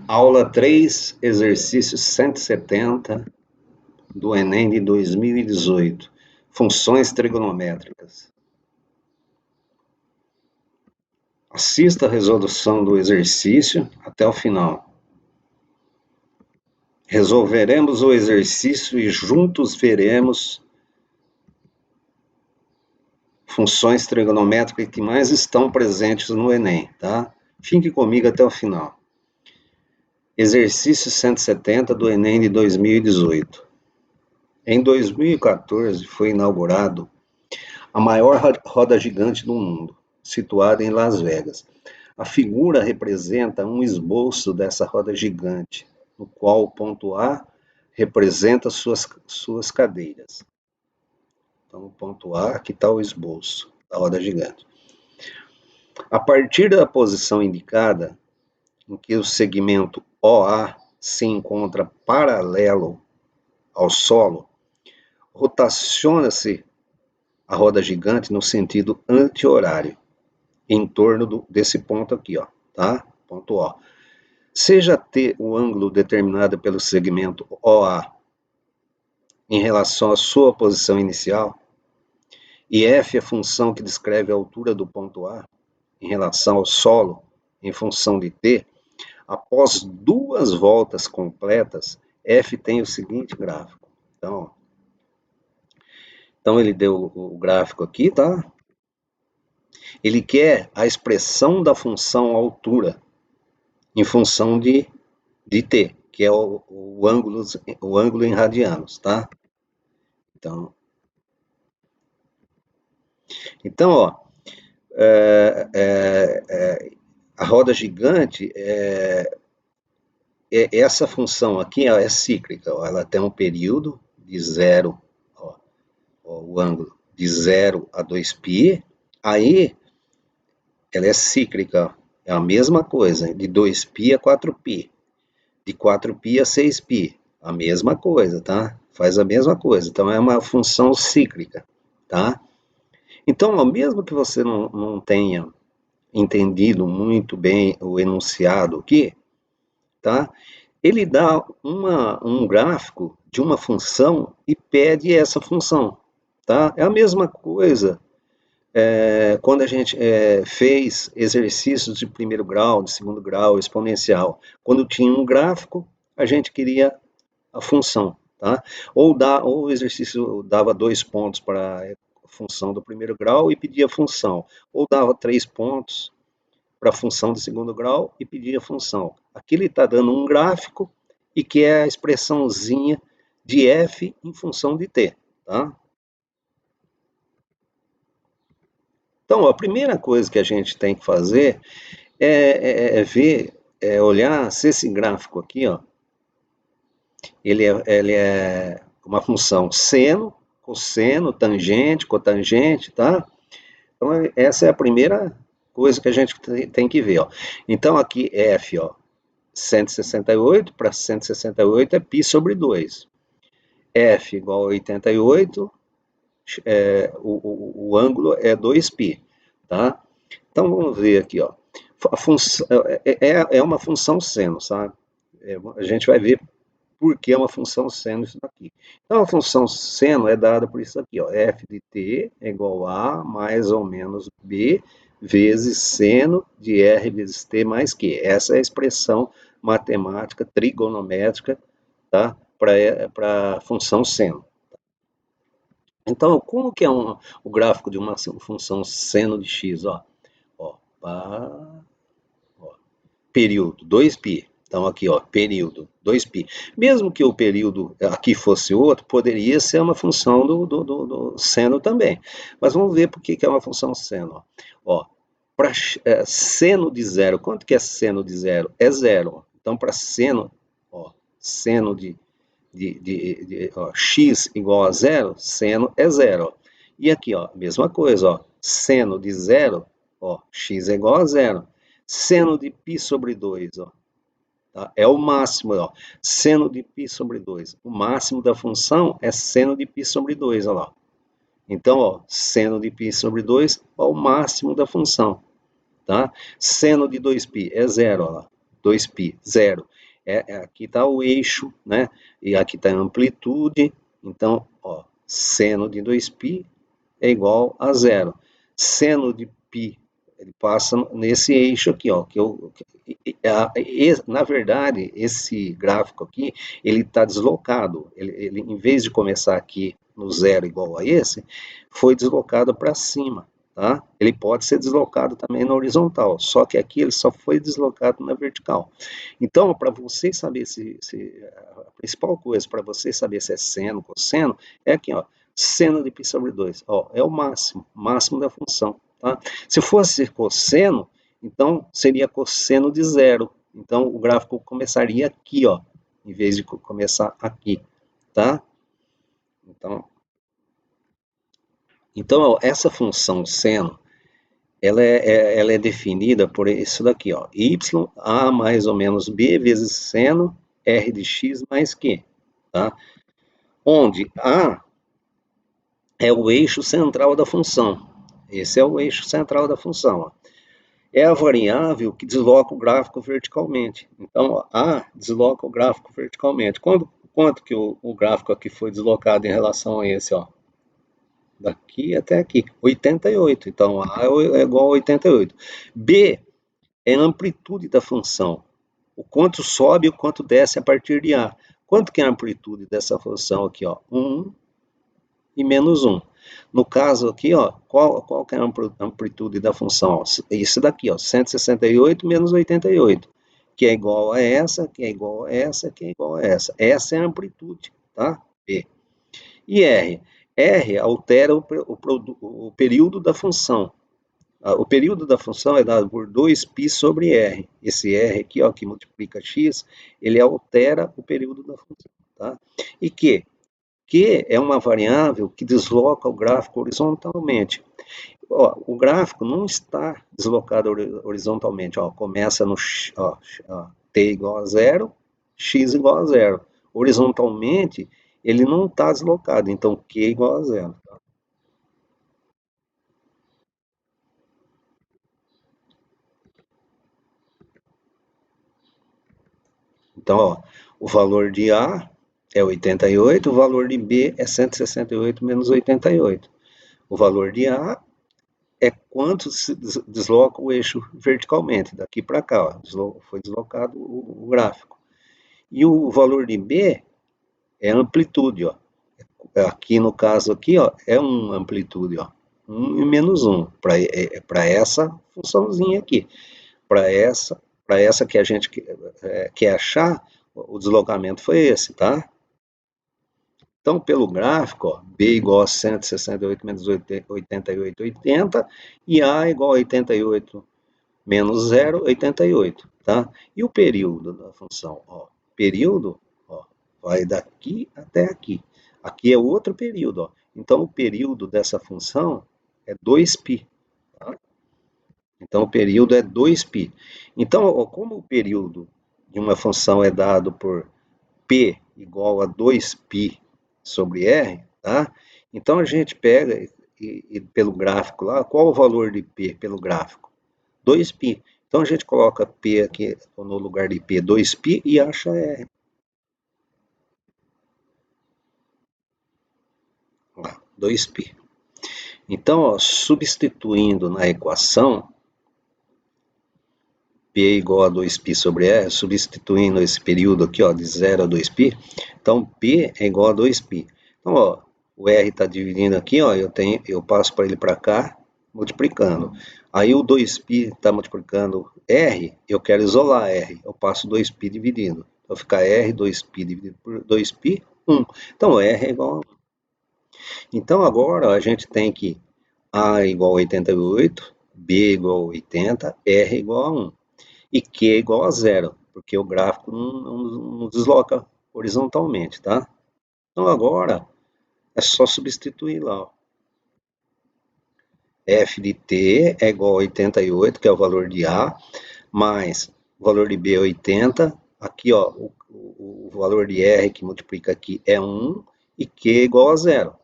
Aula 3, exercício 170 do Enem de 2018. Funções trigonométricas. Assista a resolução do exercício até o final. Resolveremos o exercício e juntos veremos funções trigonométricas que mais estão presentes no Enem, tá? Fique comigo até o final. Exercício 170 do Enem de 2018. Em 2014 foi inaugurado a maior roda gigante do mundo, situada em Las Vegas. A figura representa um esboço dessa roda gigante, no qual o ponto A representa suas cadeiras. Então, o ponto A, aqui está o esboço da roda gigante. A partir da posição indicada, em que o segmento OA se encontra paralelo ao solo, rotaciona-se a roda gigante no sentido anti-horário, em torno desse ponto aqui, ó, tá? Ponto O. Seja T o ângulo determinado pelo segmento OA em relação à sua posição inicial, e F a função que descreve a altura do ponto A em relação ao solo, em função de T, após 2 voltas completas, F tem o seguinte gráfico. Então ele deu o gráfico aqui, tá? Ele quer a expressão da função altura em função de T, que é o ângulo em radianos, tá? Então ó, a roda gigante, essa função aqui ó, é cíclica, ó, ela tem um período de 0, o ângulo de 0 a 2π, aí ela é cíclica, é a mesma coisa, de 2π a 4π, de 4π a 6π, a mesma coisa, tá? Faz a mesma coisa, então é uma função cíclica, tá? Então, ó, mesmo que você não tenha entendido muito bem o enunciado aqui, tá? Ele dá um gráfico de uma função e pede essa função, tá? É a mesma coisa quando a gente fez exercícios de primeiro grau, de segundo grau, exponencial. Quando tinha um gráfico, a gente queria a função, tá? Ou o exercício dava 2 pontos para a função do primeiro grau e pedia a função. Ou dava 3 pontos para a função do segundo grau e pedia a função. Aqui ele está dando um gráfico e que é a expressãozinha de f em função de t, tá? Então, a primeira coisa que a gente tem que fazer é ver, olhar se esse gráfico aqui, ó, ele é uma função seno, cosseno, tangente, cotangente, tá? Então, essa é a primeira coisa que a gente tem que ver, ó. Então, aqui f, ó, 168 para 168 é π sobre 2. F igual a 88, o ângulo é 2π, tá? Então, vamos ver aqui, ó. A função, é uma função seno, sabe? A gente vai ver por que é uma função seno isso daqui. Então, a função seno é dada por isso aqui, ó. F de t é igual a mais ou menos b vezes seno de r vezes t mais q. Essa é a expressão matemática trigonométrica, tá? Para a função seno. Então, como que é o gráfico de uma função seno de x? Ó, período, 2π. Então, aqui, ó, período, 2π. Mesmo que o período aqui fosse outro, poderia ser uma função do seno também. Mas vamos ver por que é uma função seno. Ó, para seno de zero, quanto que é seno de zero? É zero. Então, para seno, ó, seno de ó, x igual a zero, seno é zero. E aqui, ó, mesma coisa, ó, seno de zero, ó, x é igual a zero. Seno de π sobre 2, ó, tá? É o máximo, ó, seno de π sobre 2. O máximo da função é seno de π sobre 2, ó lá. Então, ó, seno de π sobre 2 é o máximo da função, tá? Seno de 2π é zero, ó lá. 2π, zero. Aqui está o eixo, né? E aqui está a amplitude. Então, ó, seno de 2π é igual a zero. Seno de π, ele passa nesse eixo aqui, ó. Na verdade, esse gráfico aqui, ele está deslocado. Ele, em vez de começar aqui no zero igual a esse, foi deslocado para cima. Tá? Ele pode ser deslocado também na horizontal, só que aqui ele só foi deslocado na vertical. Então, para vocês saber a principal coisa para vocês saber se é seno, cosseno, é aqui, ó, seno de π sobre 2, ó, é o máximo da função. Tá? Se fosse cosseno, então seria cosseno de zero. Então o gráfico começaria aqui, ó, em vez de começar aqui, tá? Então ó, essa função seno, ela é definida por isso daqui, ó, y a mais ou menos b vezes seno r de x mais q, tá? Onde a é o eixo central da função. Esse é o eixo central da função, ó. É a variável que desloca o gráfico verticalmente. Então, A desloca o gráfico verticalmente. Quanto que o gráfico aqui foi deslocado em relação a esse, ó? Daqui até aqui, 88. Então, A é igual a 88. B é a amplitude da função. O quanto sobe e o quanto desce a partir de A. Quanto que é a amplitude dessa função aqui, ó? 1 e menos 1. No caso aqui, ó, qual que é a amplitude da função? Isso daqui, ó, 168 menos 88, que é igual a essa, que é igual a essa, que é igual a essa. Essa é a amplitude, tá? P. E R? R altera o período da função. O período da função é dado por 2π sobre R. Esse R aqui, ó, que multiplica x, ele altera o período da função, tá? E Q é uma variável que desloca o gráfico horizontalmente. Ó, o gráfico não está deslocado horizontalmente. Ó, começa no t igual a zero, x igual a zero. Horizontalmente, ele não está deslocado, então q igual a zero. Então, ó, o valor de A é 88, o valor de B é 168 menos 88. O valor de A é quanto se desloca o eixo verticalmente, daqui para cá, ó, foi deslocado o gráfico. E o valor de B é amplitude, ó. Aqui no caso aqui, ó, é uma amplitude, ó, 1 e menos 1, para essa funçãozinha aqui. Para essa que a gente quer achar, o deslocamento foi esse, tá? Então, pelo gráfico, ó, B igual a 168 menos 88, 80, e A igual a 88 menos 0, 88, tá? E o período da função, ó, período, ó, vai daqui até aqui. Aqui é outro período, ó. Então, o período dessa função é 2π, tá? Então, o período é 2π. Então, ó, como o período de uma função é dado por P igual a 2π sobre R, tá? Então, a gente pega e pelo gráfico lá, qual o valor de P pelo gráfico? 2π. Então, a gente coloca P aqui no lugar de P, 2π, e acha R. 2π. Então, ó, substituindo na equação, P igual a 2π sobre R, substituindo esse período aqui, ó, de 0 a 2π, então P é igual a 2π. Então, ó, o R está dividindo aqui, ó, eu passo para ele para cá, multiplicando. Aí o 2π está multiplicando R, eu quero isolar R, eu passo 2π dividindo. Então fica R, 2π dividido por 2π, 1. Então R é igual a 1. Então agora a gente tem que A igual a 88, B igual a 80, R igual a 1. E Q é igual a zero, porque o gráfico não desloca horizontalmente, tá? Então agora é só substituir lá, ó. F de T é igual a 88, que é o valor de A, mais o valor de B é 80, aqui ó, o valor de R que multiplica aqui é 1, e Q é igual a zero.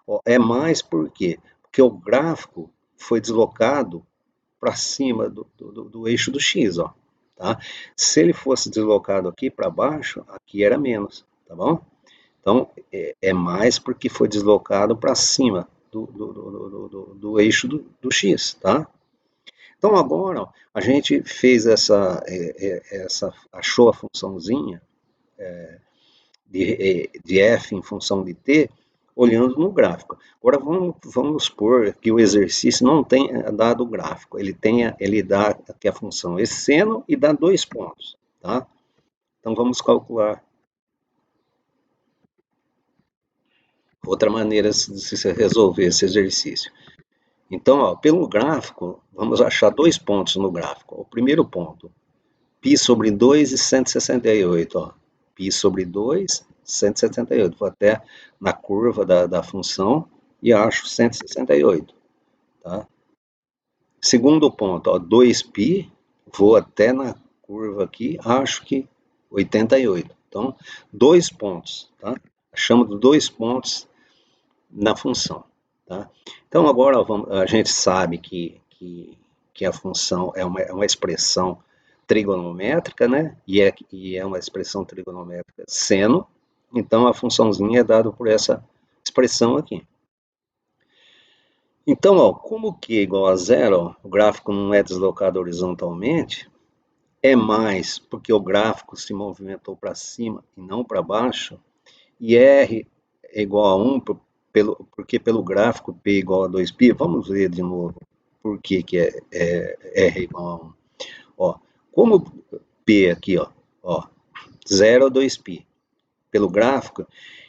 Ó, é mais por quê? Porque o gráfico foi deslocado para cima do eixo do X, ó. tá? Se ele fosse deslocado aqui para baixo, aqui era menos, tá bom? Então, é mais porque foi deslocado para cima do eixo do X, tá? Então, agora, ó, a gente fez achou a funçãozinha de f em função de t, olhando no gráfico. Agora, vamos supor que o exercício não tenha dado o gráfico, ele dá aqui a função é seno e dá 2 pontos, tá? Então, vamos calcular outra maneira de se resolver esse exercício. Então, ó, pelo gráfico, vamos achar 2 pontos no gráfico. O primeiro ponto, π sobre 2 e 168, ó. π sobre 2, 168. Vou até na curva da função e acho 168, tá? Segundo ponto, ó, 2π, vou até na curva aqui, acho que 88. Então, 2 pontos, tá? Achamos 2 pontos na função, tá? Então, agora a gente sabe que a função é uma expressão trigonométrica, né? E é uma expressão trigonométrica seno, então a funçãozinha é dada por essa expressão aqui. Então, ó, como Q é igual a zero, ó, o gráfico não é deslocado horizontalmente, é mais porque o gráfico se movimentou para cima e não para baixo, e R é igual a 1, porque pelo gráfico P é igual a 2π, vamos ver de novo por que R é igual a 1. Ó, como P aqui, ó 0 a 2π, pelo gráfico,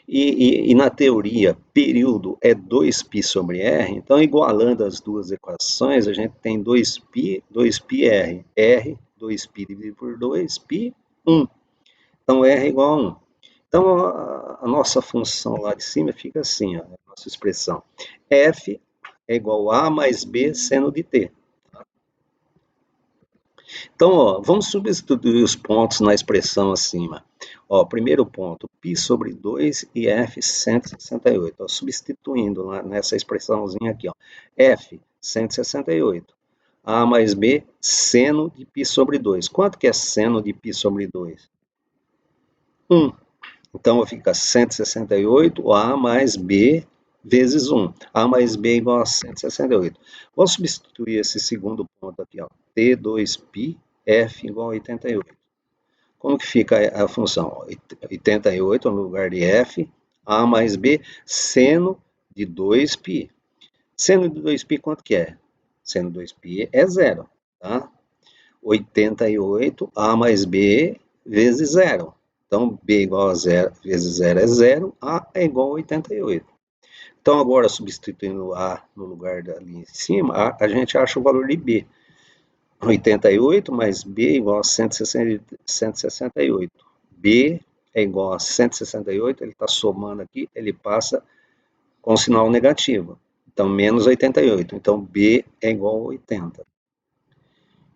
e na teoria, período é 2π sobre R, então igualando as duas equações, a gente tem 2π, 2πr, R, 2π dividido por 2, π, 1. Então, R é igual a 1. Então, a nossa função lá de cima fica assim, ó, a nossa expressão. F é igual a mais B seno de T. Então, ó, vamos substituir os pontos na expressão acima. Ó, primeiro ponto, π sobre 2 e F 168. Ó, substituindo nessa expressãozinha aqui, ó. F 168. A mais B seno de π sobre 2. Quanto que é seno de π sobre 2? 1. Então, fica 168 A mais B vezes 1. A mais B é igual a 168. Vamos substituir esse segundo ponto aqui, ó. T2π, F igual a 88. Como que fica a função? 88 no lugar de F, A mais B, seno de 2π. Seno de 2π, quanto que é? Seno de 2π é 0, tá? 88, A mais B vezes 0. Então, B igual a 0 vezes 0 é 0, A é igual a 88. Então, agora, substituindo A no lugar ali em cima, a gente acha o valor de B. 88 mais B igual a 168. B é igual a 168, ele está somando aqui, ele passa com sinal negativo. Então, menos 88. Então, B é igual a 80.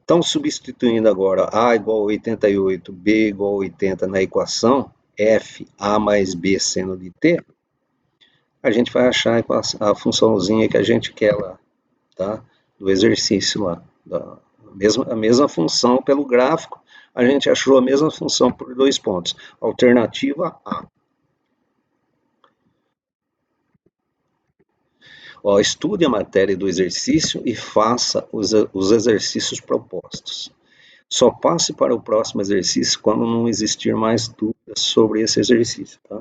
Então, substituindo agora A igual a 88, B igual a 80 na equação, F, A mais B seno de T, a gente vai achar a funçãozinha que a gente quer lá, tá? Do exercício lá. A mesma função pelo gráfico, a gente achou a mesma função por 2 pontos. Alternativa A. Ó, estude a matéria do exercício e faça os exercícios propostos. Só passe para o próximo exercício quando não existir mais dúvidas sobre esse exercício, tá?